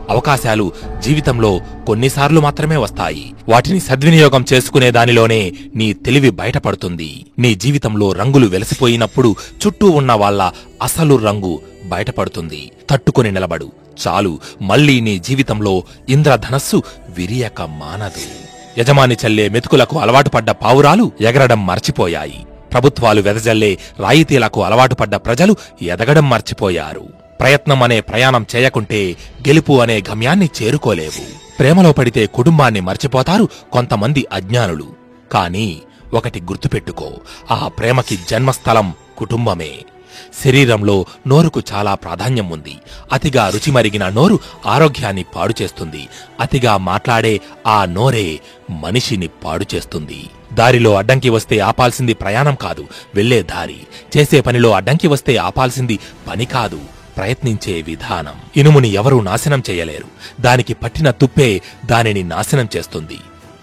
అవకాశాలు జీవితంలో కొన్నిసార్లు మాత్రమే వస్తాయి. వాటిని సద్వినియోగం చేసుకునే దానిలోనే నీ తెలివి బయటపడుతుంది. నీ జీవితంలో రంగులు వెలసిపోయినప్పుడు చుట్టూ ఉన్న వాళ్ళ అసలు రంగు బయటపడుతుంది. తట్టుకొని నిలబడు చాలు. మళ్లీ నీ జీవితంలో ఇంద్రధనస్సు విరియక మానదు. యజమాని చల్లే మెతుకులకు అలవాటు పడ్డ పావురాలు ఎగరడం మర్చిపోయాయి. ప్రభుత్వాలు వెదజల్లే రాయితీలకు అలవాటు పడ్డ ప్రజలు ఎదగడం మర్చిపోయారు. ప్రయత్నం అనే ప్రయాణం చేయకుంటే గెలుపు అనే గమ్యాన్ని చేరుకోలేవు. ప్రేమలో పడితే కుటుంబాన్ని మర్చిపోతారు కొంతమంది అజ్ఞానులు. కానీ ఒకటి గుర్తుపెట్టుకో, ఆ ప్రేమకి జన్మస్థలం కుటుంబమే. శరీరంలో నోరుకు చాలా ప్రాధాన్యం ఉంది. అతిగా రుచి మరిగిన నోరు ఆరోగ్యాన్ని పాడు చేస్తుంది. అతిగా మాట్లాడే ఆ నోరే మనిషిని పాడు చేస్తుంది. దారిలో అడ్డంకి వస్తే ఆపాల్సింది ప్రయాణం కాదు, వెళ్లే దారి. చేసే పనిలో అడ్డంకి వస్తే ఆపాల్సింది పని కాదు, ప్రయత్నించే విధానం. ఇనుముని ఎవరూ నాశనం చేయలేరు, దానికి పట్టిన తుప్పే దానిని నాశనం చేస్తుంది.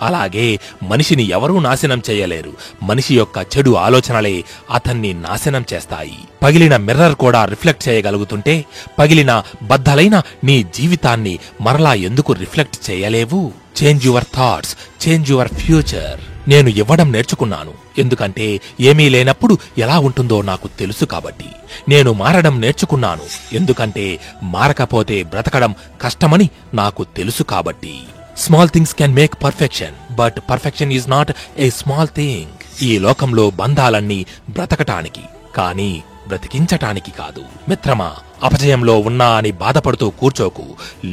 అలాగే మనిషిని ఎవరూ నాశనం చేయలేరు, మనిషి యొక్క చెడు ఆలోచనలే అతన్ని నాశనం చేస్తాయి. పగిలిన మిర్రర్ కూడా రిఫ్లెక్ట్ చేయగలుగుతుంటే పగిలిన బద్దలైన నీ జీవితాన్ని మరలా ఎందుకు రిఫ్లెక్ట్ చేయలేవు? Change your thoughts, change your future. నేను ఇవ్వడం నేర్చుకున్నాను, ఎందుకంటే ఏమీ లేనప్పుడు ఎలా ఉంటుందో నాకు తెలుసు కాబట్టి. నేను మారడం నేర్చుకున్నాను, ఎందుకంటే మారకపోతే బ్రతకడం కష్టమని నాకు తెలుసు కాబట్టి. Small things can make perfection, but perfection is not a small thing. ఈ లోకంలో బంధాలన్నీ బ్రతకటానికి, కానీ బ్రతికించటానికి కాదు. మిత్రమా, అపజయంలో ఉన్నా అని బాధపడుతూ కూర్చోకు.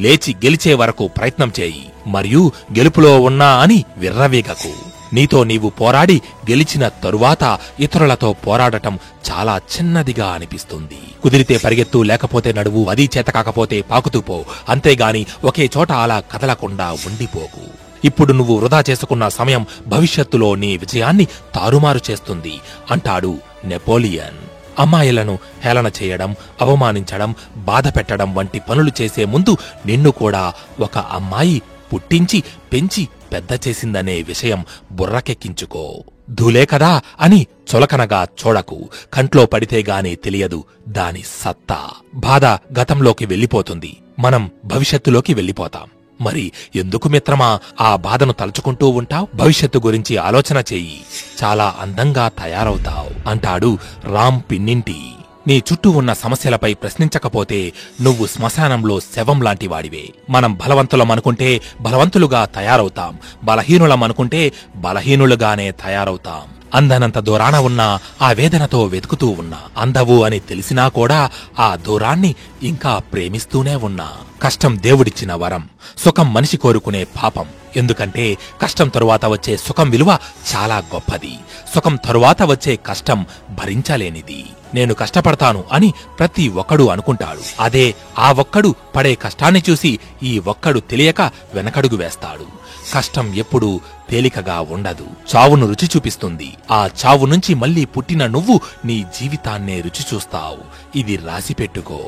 లేచి గెలిచే వరకు ప్రయత్నం చేయి, మరియు గెలుపులో ఉన్నా అని విర్రవీగకు. నీతో నీవు పోరాడి గెలిచిన తరువాత ఇతరులతో పోరాడటం చాలా చిన్నదిగా అనిపిస్తుంది. కుదిరితే పరిగెత్తు, లేకపోతే నడువు, అది చేత కాకపోతే పాకుతూ పో. అంతేగాని ఒకే చోట అలా కదలకుండా ఉండిపోకు. ఇప్పుడు నువ్వు వృధా చేసుకున్న సమయం భవిష్యత్తులో నీ విజయాన్ని తారుమారు చేస్తుంది అంటాడు నెపోలియన్. అమ్మాయిలను హేళన చేయడం, అవమానించడం, బాధ పెట్టడం వంటి పనులు చేసే ముందు నిన్ను కూడా ఒక అమ్మాయి పుట్టించి పెంచి పెద్ద చేసిందనే విషయం బుర్రకెక్కించుకో. ధూలే కదా అని చులకనగా చూడకు. కంట్లో పడితే గానీ తెలియదు దాని సత్తా. బాధ గతంలోకి వెళ్ళిపోతుంది, మనం భవిష్యత్తులోకి వెళ్ళిపోతాం. మరి ఎందుకు మిత్రమా ఆ బాధను తలుచుకుంటూ ఉంటావు? భవిష్యత్తు గురించి ఆలోచన చెయ్యి, చాలా అందంగా తయారవుతావు అంటాడు రామ్ పిన్నింటి. నీ చుట్టూ ఉన్న సమస్యలపై ప్రశ్నించకపోతే నువ్వు శ్మశానంలో శవం లాంటి వాడివే. మనం బలవంతులం అనుకుంటే బలవంతులుగా తయారవుతాం, బలహీనులం అనుకుంటే బలహీనులుగానే తయారవుతాం. అందనంత దూరాన ఉన్నా ఆ వేదనతో వెతుకుతూ ఉన్నా, అందవు అని తెలిసినా కూడా ఆ దూరాన్ని ఇంకా ప్రేమిస్తూనే ఉన్నా. కష్టం దేవుడిచ్చిన వరం, సుఖం మనిషి కోరుకునే పాపం. ఎందుకంటే కష్టం తరువాత వచ్చే సుఖం విలువ చాలా గొప్పది. సుఖం తరువాత వచ్చే కష్టం భరించలేనిది. నేను కష్టపడతాను అని ప్రతి ఒక్కడు అనుకుంటాడు. అదే ఆ ఒక్కడు పడే కష్టాన్ని చూసి ఈ ఒక్కడు తెలియక వెనకడుగు వేస్తాడు. కష్టం ఎప్పుడూ తేలికగా ఉండదు, చావును రుచి చూపిస్తుంది. ఆ చావు నుంచి మళ్లీ పుట్టిన నువ్వు నీ జీవితాన్నే రుచి చూస్తావు. ఇది రాసిపెట్టుకో.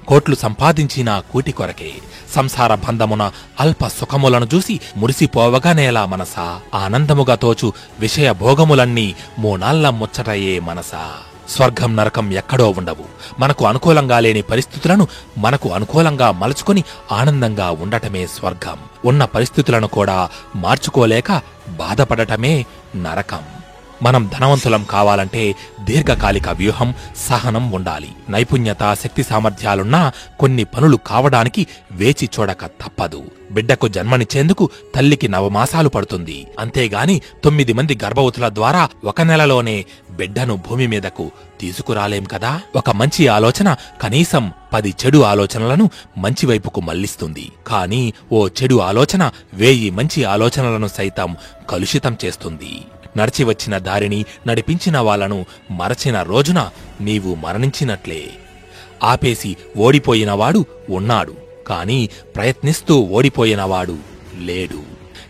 కోట్లు సంపాదించిన కూటి కొరకే, సంసార బంధమున అల్ప సుఖములను చూసి మురిసిపోవగానేలా మనసా, ఆనందముగా తోచు విషయ భోగములన్నీ మూనాళ్ల ముచ్చటయే మనసా. స్వర్గం నరకం ఎక్కడో ఉండవు. మనకు అనుకూలంగా లేని పరిస్థితులను మనకు అనుకూలంగా మలుచుకొని ఆనందంగా ఉండటమే స్వర్గం. ఉన్న పరిస్థితులను కూడా మార్చుకోలేక బాధపడటమే నరకం. మనం ధనవంతులం కావాలంటే దీర్ఘకాలిక వ్యూహం, సహనం ఉండాలి. నైపుణ్యత, శక్తి సామర్థ్యాలున్నా కొన్ని పనులు కావడానికి వేచి చూడక తప్పదు. బిడ్డకు జన్మనిచ్చేందుకు తల్లికి 9 మాసాలు పడుతుంది. అంతేగాని 9 మంది గర్భవతుల ద్వారా 1 నెలలోనే బిడ్డను భూమి మీదకు తీసుకురాలేం కదా. ఒక మంచి ఆలోచన కనీసం 10 చెడు ఆలోచనలను మంచివైపుకు మళ్లిస్తుంది. కానీ ఓ చెడు ఆలోచన 1000 మంచి ఆలోచనలను సైతం కలుషితం చేస్తుంది. నడిచి వచ్చిన దారిని, నడిపించిన వాళ్లను మరచిన రోజున నీవు మరణించినట్లే. ఆపేసి ఓడిపోయినవాడు ఉన్నాడు, కాని ప్రయత్నిస్తూ ఓడిపోయినవాడు లేడు.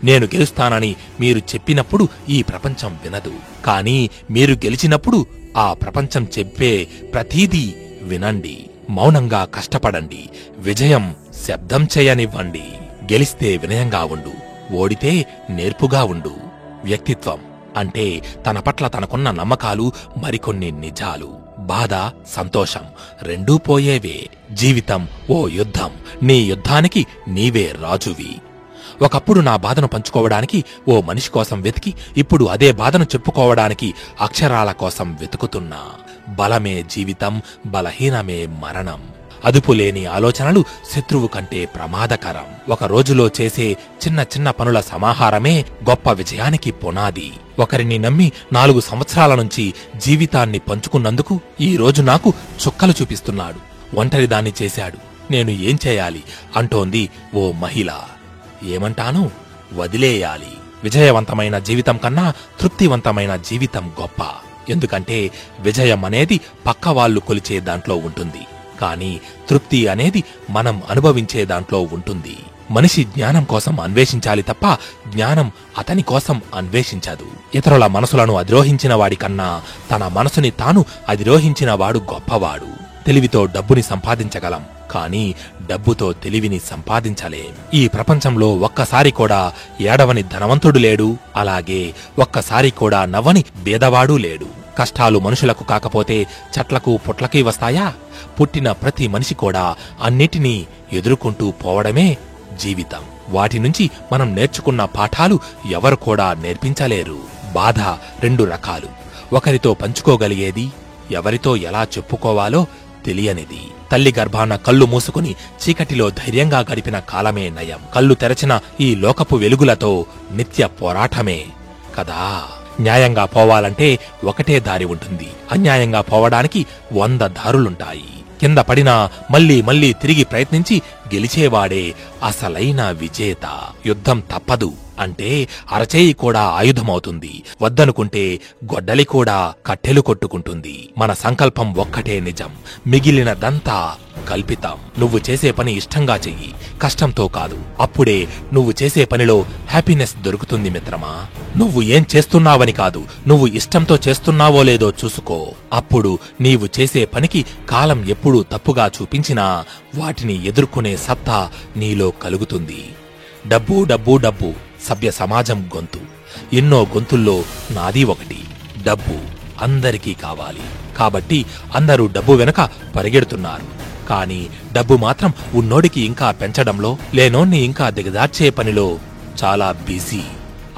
నేను గెలుస్తానని మీరు చెప్పినప్పుడు ఈ ప్రపంచం వినదు, కానీ మీరు గెలిచినప్పుడు ఆ ప్రపంచం చెప్పే ప్రతీదీ వినండి. మౌనంగా కష్టపడండి, విజయం శబ్దం చేయనివ్వండి. గెలిస్తే వినయంగా ఉండు, ఓడితే నేర్పుగా ఉండు. వ్యక్తిత్వం అంటే తన పట్ల తనకున్న నమ్మకాలు, మరికొన్ని నిజాలు. బాధ, సంతోషం రెండూ పోయేవే. జీవితం ఓ యుద్ధం. నీ యుద్ధానికి నీవే రాజువి. ఒకప్పుడు నా బాధను పంచుకోవడానికి ఓ మనిషి కోసం వెతికి, ఇప్పుడు అదే బాధను చెప్పుకోవడానికి అక్షరాల కోసం వెతుకుతున్నా. బలమే జీవితం, బలహీనమే మరణం. అదుపులేని ఆలోచనలు శత్రువు కంటే ప్రమాదకరం. ఒక రోజులో చేసే చిన్న చిన్న పనుల సమాహారమే గొప్ప విజయానికి పునాది. ఒకరిని నమ్మి 4 సంవత్సరాల నుంచి జీవితాన్ని పంచుకున్నందుకు ఈ రోజు నాకు చుక్కలు చూపిస్తున్నాడు. ఒంటరిదాన్ని చేశాడు. నేను ఏం చేయాలి అంటోంది ఓ మహిళ. ఏమంటాను? వదిలేయాలి. విజయవంతమైన జీవితం కన్నా తృప్తివంతమైన జీవితం గొప్ప. ఎందుకంటే విజయం అనేది పక్కవాళ్లు కొలిచే దాంట్లో ఉంటుంది, కానీ తృప్తి అనేది మనం అనుభవించే దాంట్లో ఉంటుంది. మనిషి జ్ఞానం కోసం అన్వేషించాలి తప్ప జ్ఞానం అతని కోసం అన్వేషించదు. ఇతరుల మనసులను అధిరోహించిన వాడికన్నా తన మనసుని తాను అధిరోహించిన వాడు గొప్పవాడు. తెలివితో డబ్బుని సంపాదించగలం, కానీ డబ్బుతో తెలివిని సంపాదించలేం. ఈ ప్రపంచంలో ఒక్కసారి కూడా ఏడవని ధనవంతుడు లేడు, అలాగే ఒక్కసారి కూడా నవ్వని బీదవాడూ లేడు. కష్టాలు మనుషులకు కాకపోతే చెట్లకు పుట్లకి వస్తాయా? పుట్టిన ప్రతి మనిషి కూడా అన్నిటినీ ఎదుర్కొంటూ పోవడమే జీవితం. వాటి నుంచి మనం నేర్చుకున్న పాఠాలు ఎవరు కూడా నేర్పించలేరు. బాధ 2 రకాలు. ఒకరితో పంచుకోగలిగేది, ఎవరితో ఎలా చెప్పుకోవాలో తెలియనిది. తల్లి గర్భాన కళ్ళు మూసుకుని చీకటిలో ధైర్యంగా గడిపిన కాలమే నయం. కళ్ళు తెరచిన ఈ లోకపు వెలుగులతో నిత్య పోరాటమే కదా. న్యాయంగా పోవాలంటే ఒకటే దారి ఉంటుంది, అన్యాయంగా పోవడానికి 100 దారులుంటాయి. కింద పడినా మళ్లీ మళ్లీ తిరిగి ప్రయత్నించి గెలిచేవాడే అసలైన విజేత. యుద్ధం తప్పదు అంటే అరచేయి కూడా ఆయుధమవుతుంది. వద్దనుకుంటే గొడ్డలి కూడా కట్టెలు కొట్టుకుంటుంది. మన సంకల్పం ఒక్కటే నిజం, మిగిలినదంతా కల్పితం. నువ్వు చేసే పని ఇష్టంగా చెయ్యి, కష్టంతో కాదు. అప్పుడే నువ్వు చేసే పనిలో హ్యాపీనెస్ దొరుకుతుంది మిత్రమా. నువ్వు ఏం చేస్తున్నావని కాదు, నువ్వు ఇష్టంతో చేస్తున్నావో లేదో చూసుకో. అప్పుడు నీవు చేసే పనికి కాలం ఎప్పుడూ తప్పుగా చూపించినా వాటిని ఎదుర్కొనే సత్తా నీలో కలుగుతుంది. డబ్బు డబ్బు డబ్బు సభ్య సమాజం గొంతు. ఎన్నో గొంతుల్లో నాది ఒకటి. డబ్బు అందరికీ కావాలి కాబట్టి అందరూ డబ్బు వెనక పరిగెడుతున్నారు. కానీ డబ్బు మాత్రం ఉన్నోడికి ఇంకా పెంచడంలో, లేనోన్ని ఇంకా దిగదార్చే పనిలో చాలా బిజీ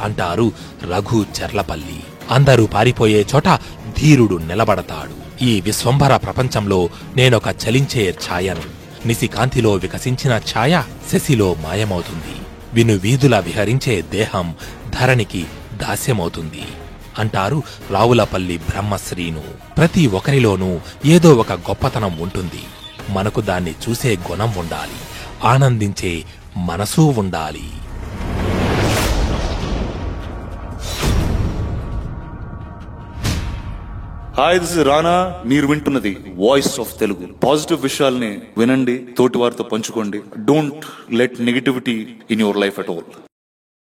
అంటారు రఘు చెర్లపల్లి. అందరూ పారిపోయే చోట ధీరుడు నిలబడతాడు. ఈ విశ్వంభర ప్రపంచంలో నేనొక చలించే ఛాయను. నిశికాంతిలో వికసించిన ఛాయ శశిలో మాయమవుతుంది. విను వీధుల విహరించే దేహం ధరణికి దాస్యమవుతుంది అంటారు రావులపల్లి బ్రహ్మశ్రీను. ప్రతి ఒక్కరిలోనూ ఏదో ఒక గొప్పతనం ఉంటుంది. మనకు దాన్ని చూసే గుణం ఉండాలి, ఆనందించే మనసు ఉండాలి. హాయ్, దిస్ ఇస్ రానా. మీరు వింటున్నది వాయిస్ ఆఫ్ తెలుగు. పాజిటివ్ విషయాల్ని వినండి, తోటి వారితో పంచుకోండి. Don't let negativity in your life at all.